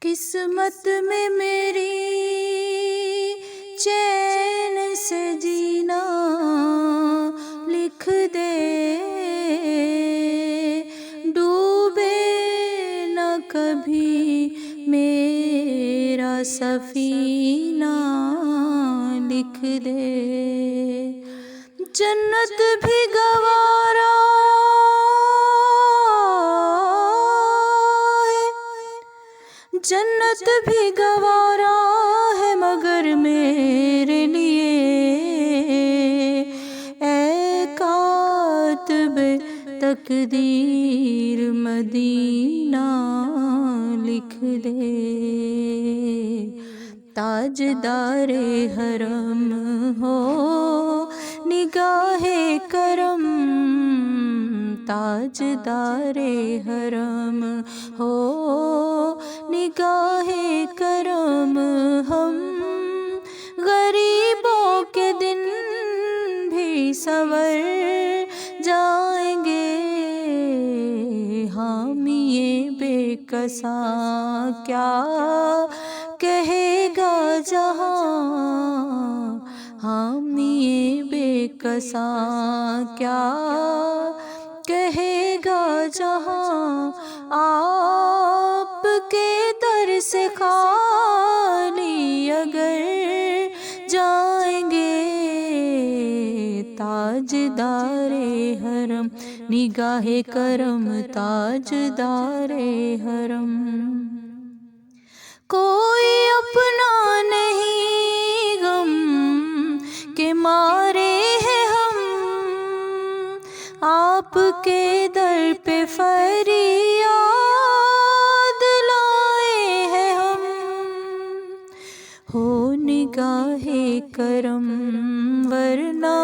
قسمت میں میری چین سے جینا لکھ دے، ڈوبے نہ کبھی میرا سفینہ لکھ دے، جنت بھی گوارا جنت بھی گوارا ہے مگر میرے لیے، اے کاتب تقدیر مدینہ لکھ دے، تاجدار حرم ہو نگاہ کرم، تاجدار حرم ہو نگاہ کرم، ہم غریبوں کے دن بھی سنور جائیں گے، حامی بے کساں کیا کہے گا جہاں، حامی بے کساں کیا کہے گا جہاں، آپ کے در سے خالی اگر جائیں گے، تاجدار حرم نگاہ کرم، تاجدار حرم، کوئی اپنا نہیں غم کے مارے ہیں ہم، آپ کے در پہ فریاد لائے ہیں ہم، ہو نگاہ کرم ورنہ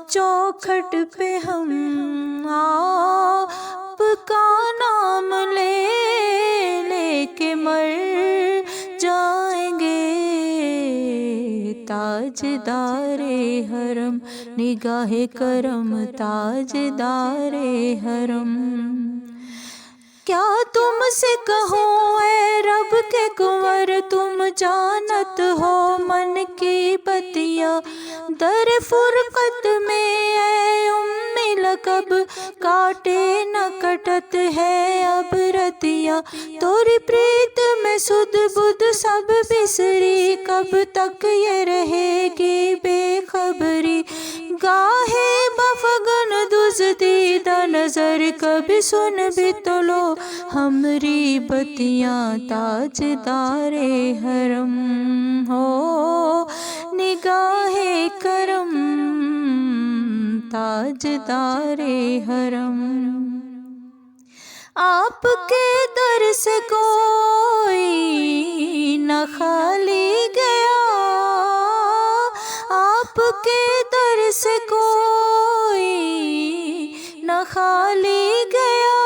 چوکھٹ پہ ہم آپ کا نام لے لے کے مر جائیں گے، تاجدار حرم نگاہ کرم، تاجدار حرم، کیا تم سے کہوں اے رب کے کنور، تم جانت ہو من کی بتیاں، در فرقت میں اے لقب کاٹے نہ کٹت ہے اب رتیاں، توری پریت میں سدھ بدھ سب بسری، کب تک یہ رہے گی بے خبری، گاہے بفگن دزدیدہ نظر، کبھی سن بھی تو لو ہمری بتیاں، تاجدار حرم ہو نگاہ کرم، تاجدار حرم، آپ کے در سے کوئی نہ خالی گیا، آپ کے در سے کوئی نہ خالی گیا،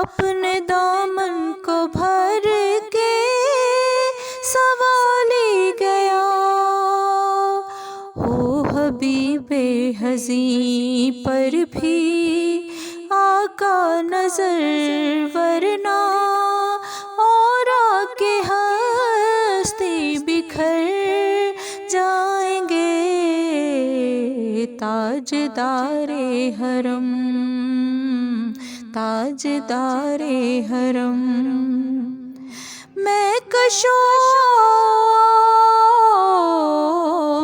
اپنے دامن کو بھر کے سنوالی گیا، ہو حبیب حزین پر بھی آقا نظر، ورنہ اور آکے ہستی بکھر جائیں گے، تاجدار حرم، تاجدار حرم، میں کشوں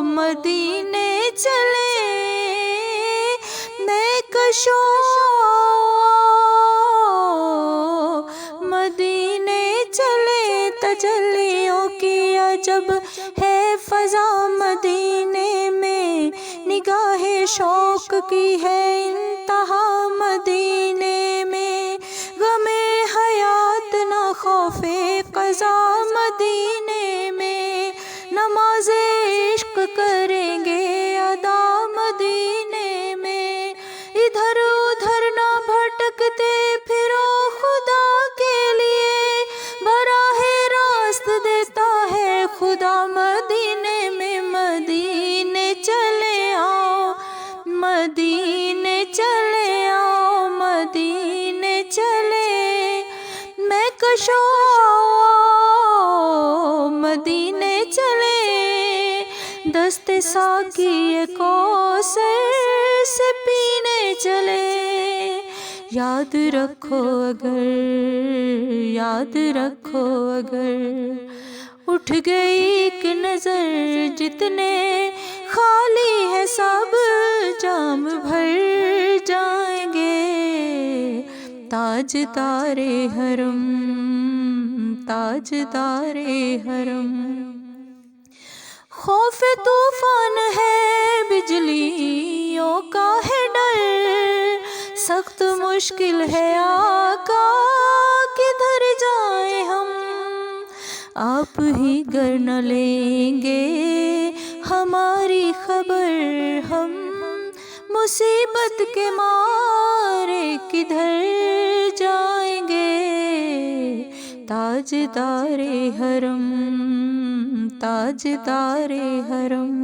مدینے چلے، میں کشوں مدینے چلے، تجلیوں کی عجب ہے فضا مدینے میں، نگاہ شوق کی ہے انتہا مدینے میں، غم حیات نہ خوف قضا مدینے میں، نماز عشق کریں گے ادا مدینے میں، ادھر ادھر نہ بھٹکتے پھرو خدا کے لیے، براہ راست دیتا ہے خدا مدینے میں، مدینے چلے آؤ، مدینے چلے آؤ، مدینے چلے، میں کشو مدینے چلے، دست ساقی کوثر سے پینے چلے۔ یاد رکھو اگر اٹھ گئی ایک نظر، جتنے خالی ہے سب جام بھر جائیں گے۔ تاجدار حرم، تاجدار حرم، خوف طوفان ہے، بجلیوں کا ہے ڈر، سخت مشکل ہے آقا کدھر جائیں ہم۔ آپ ہی گر نہ لیں گے ہماری خبر، ہم مصیبت کے مارے کدھر جائیں گے۔ تاجدار حرم، تاجدار حرم،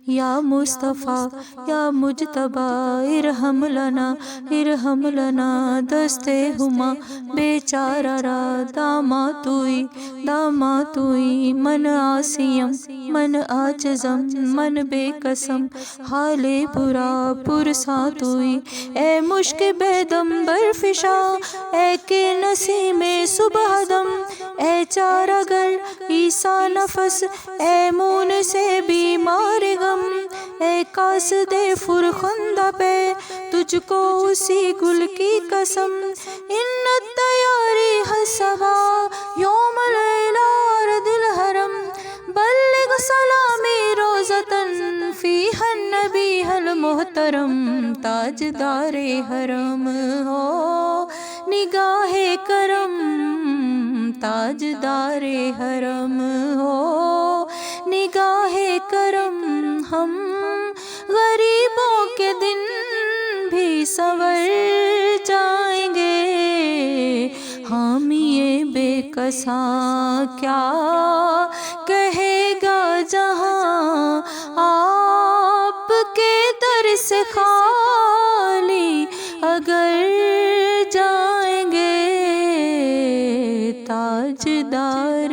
یا مصطفیٰ یا مجتبیٰ ارحم لنا، ارحم لنا، دستے ہما بیچارہ را داماتوئی، داماتوئی، من آسیم من آجزم من بے قسم، حال برا پرساتوئی۔ اے مشک بیدم برفشا، اے کہ نسیم صبح دم، اے چارہ گر عیسیٰ نفس، اے مون سے بیمار غم، اے قاصد فرخندہ پہ تجھ کو اسی گل کی قسم۔ ان التیاری حسبا یوم لیلہ رد الحرم، بلغ سلامی روزتن فیہا النبی المحترم۔ تاجدار حرم ہو نگاہ کرم، تاجدار حرم ہو نگاہ کرم، ہم غریبوں کے دن بھی سنور جائیں گے۔ حامی بے کساں کیا کہے گا جہاں، آپ کے در سے خالی اگر جائیں گے۔ تاجدار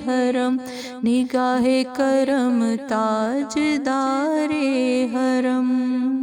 حرم نگاہ کرم، تاجدار حرم۔